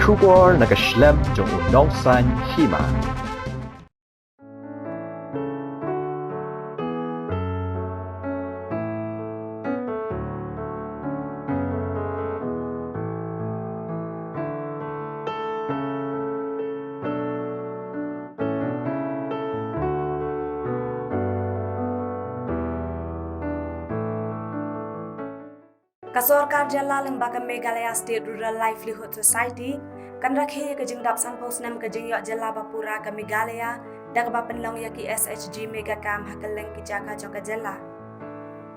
Shubor nakaslem jong unongsan hima. Kasorkar Jala Lembaga Meghalaya State Rural Livelihood Society kan rakhi ke jingdap san posnam ke jingyok Jala Bapura ke Meghalaya dak ba penlong yaki SHG Megacam hakaleng ki jaka joka Jala.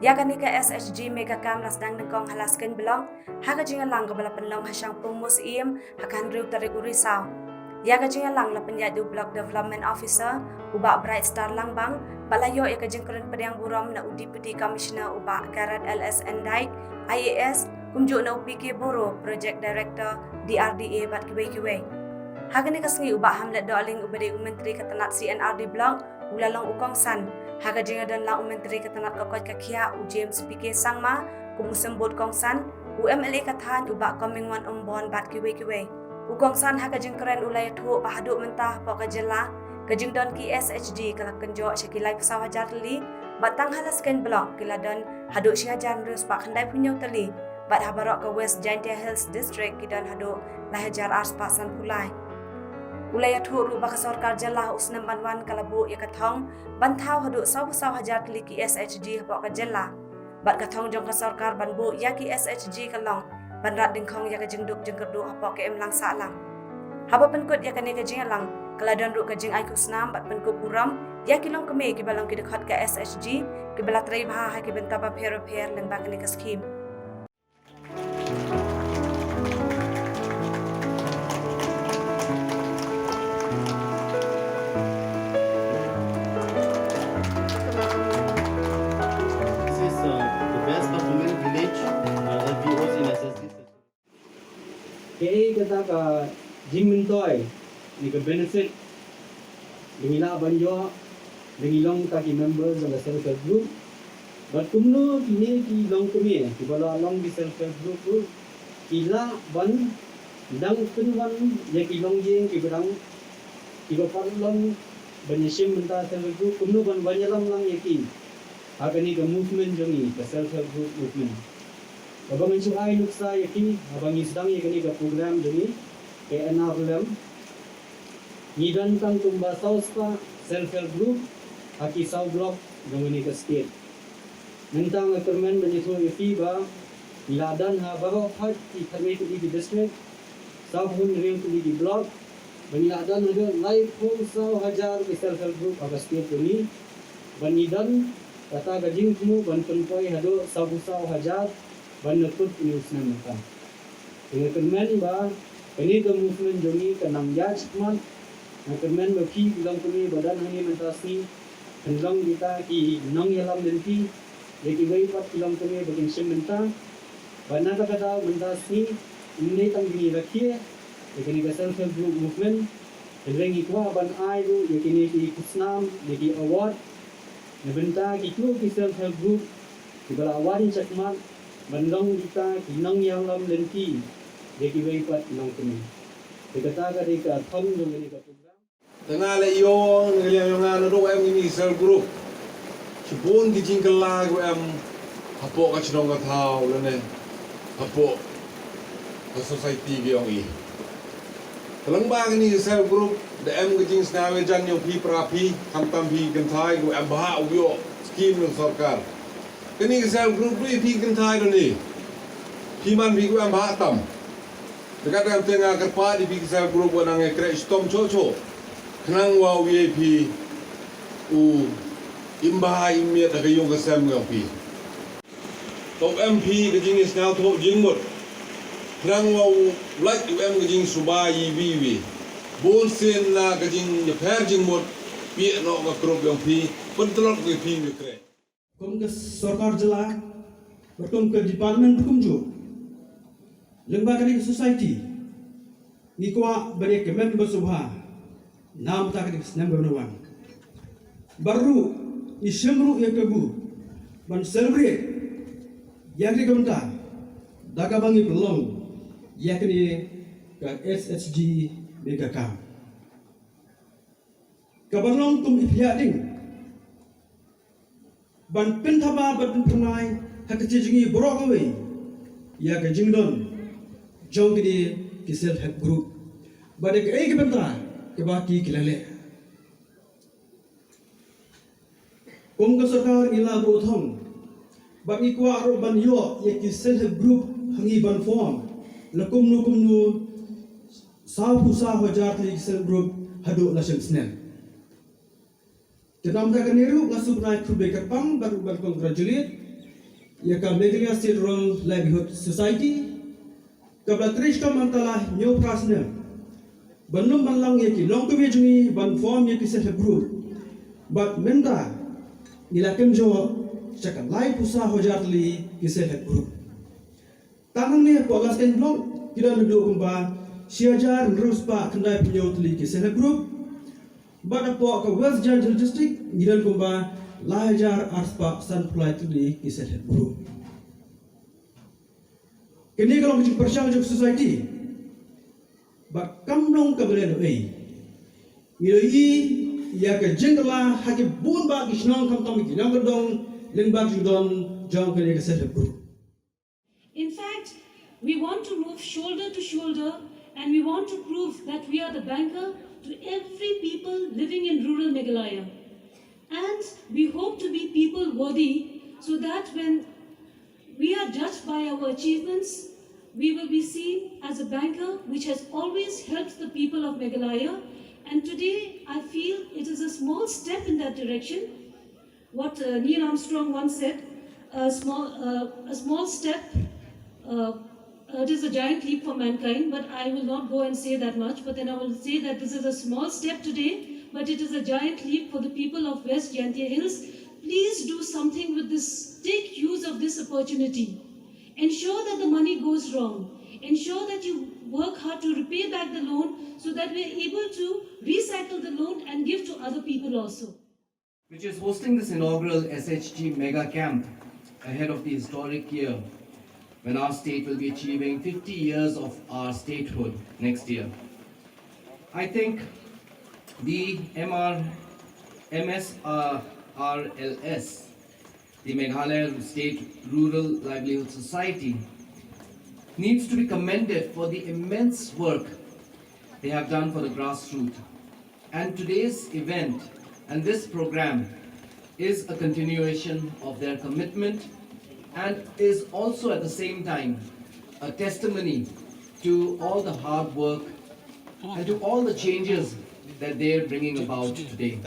Ya kan ke SHG Megacam lasdang nengkong halasken belong haka jingalang ke bala penlong hasyang pumus iem hakan riu tarik urisau. Ya ka jingalang la penyadu Block Development Officer ubak Bright Star Langbang balayo ya ke jingkeren pediang buram na Deputy Commissioner ubak Garat LS Endike IAS kumjuk na UPK Boro Project Director DRDA bat kiwe-kiwe. Haga ni kasngi ubah hamlet doaling ubade Menteri Ketenat CNRD Block ulalong ukong san. Haga jinga dan lang Menteri Ketenat kokot kakia James PK Sangma kumusembut kong san UMLA katahan ubah coming one ombon bat kiwe-kiwe. Ukong san haga jing keren ulay tu bahaduk mentah pok kajela kajing don ki SHG kalak kenjok syakilai pesawah jarli batang halasken blok kiladon haduk syajan rus pak handai punyau teli bat habarok ke West Jaintia Hills District kidan haduk lahajar ars pasan pulai ulaya tu rubah kasorkar jelah usnam banwan kalabu ya katong bantau haduk saw hajar teli ki SHG pok kajela bat katong jong kasorkar banbu ya ki SHG kalong banrat dingkong ya kajengduk jengkerdu pok ke emlang salang haba penkut ya kane kajing alang keladon ruk kajing ai kusnam bat penkut buram ya kilong keme ki balong ki dekat ke SHG ki bala trai bah ki bentaba per lembang ni ke skim This is the best performing village LVOs in SSD. Kaya kata ka Jim Mintoy ni ka benefit dingila banjo dingilong ta ki members ng self-help group but kumno kini ki long kumi ki bala long di self-help group kila ban dang kunwan ya ki long jing ki berang ki bapar long banyasim menta self-help group kumno ban banyalam lang yaki agani ka movement jongi ka self-help group movement abang mencuai nuksa yaki abang isdang yakini ka program jongi KNRLM Nidantang tumba sauspa self-help group aki saw block dongani ka state. Nentang akermen banyisu ifi ba iladan ha baro phat ki thamei ki district saw hun real ki block baniladan ha live home saw hajar ki self-help group aga state ni banidan kata gajing mu ban penpoi hado saw hajar ban nakut news na mata. Dengan kermen ba ini ke movement jongi kanang judgment Nakermen baki bilang kami badan hani mentasi henlang kita ki nang yalam denti yaki bai pat bilang kami bagian sementa bana kata mentasi ini tang gini rakhie yakini ka self help group movement henrengi kwa ban ai lu yakini ki kusnam yaki award nebenta ki ku ki self help group ki bala award chakmat bandang kita ki nang yalam denti yaki bai pat bilang kami dikata ka dika thom jong ni ka Tengah le yo ngeliang yang ngana do em ini sel group. Cipun ki jingkala go em apo ka chidong ka thau le ne. Apo ka society ge ong i. Telang bang ini sel group de em ki jing snawe jan yo pi prapi kam tam pi kan thai go em ba yo scheme ng sarkar. Kini sel group ri pi kan thai do ni. Pi man pi go em ba tam. Dekat em tengah kerpa di pi sel group nang e kre stom cho Kenang wa VIP u imba imia ta kayong kasam ng pi. Top MP kajing is now top jingmut. Kenang wa like UM kajing subai biwi. Bon sen na kajing nyeper jingmut pi no ka krop yang pi pentelot ke pi mikre. Kum ke sarkar jela bertum ke department kumju. Lembaga ni society ni kwa beri ke member subha Nam tak number 1. Baru isemru ya kebu ban celebrate yang digonta daga bangi belong yakni ka SHG Mega Camp. Kabarlong tum ipya ding ban penthaba ban pernai hakajingi borok away ya ka jingdon jong ki self help group badek ke benta ke baki kilale kom ka sarkar ila bothong ban ikwa ro ban yo ye ki self help group hangi ban form lakum nu sa hajar ki self group hadu la snel Tenam tak niru ngasup naik kubek kapang baru congratulate ya ka Meghalaya State Rural Livelihood Society kabla trishka mantala new prasna banlum banlang ye ki long tu jungi ban form ye ki self group but menta nilakem jo chaka lai pusa hojarli ki self group tanang ne pogas ken blog kira nudu kumba siajar ruspa kendai penyotli ki self group Bada po ka West Janjal District ngiran kumba lahajar arspa san pulai tudi kisah group. Kini kalau kita persiang juk society, bak kamnong kabelen ei. Ngiroi ya ka jengla hake bun ba kisnong kam tom ki nang dong ling ba judon jong kene kisah group. In fact, we want to move shoulder to shoulder and we want to prove that we are the banker to every people living in rural Meghalaya. And we hope to be people worthy so that when we are judged by our achievements, we will be seen as a banker which has always helped the people of Meghalaya. And today, I feel it is a small step in that direction. What Neil Armstrong once said, a small step, it is a giant leap for mankind, but I will not go and say that much. But then I will say that this is a small step today, but it is a giant leap for the people of West Jaintia Hills. Please do something with this. Take use of this opportunity. Ensure that the money goes wrong. Ensure that you work hard to repay back the loan so that we are able to recycle the loan and give to other people also. Which is hosting this inaugural SHG Mega Camp ahead of the historic year when our state will be achieving 50 years of our statehood next year. I think the MSRLS, the Meghalaya State Rural Livelihood Society, needs to be commended for the immense work they have done for the grassroots. And today's event and this program is a continuation of their commitment and is also at the same time a testimony to all the hard work and to all the changes that they are bringing about today.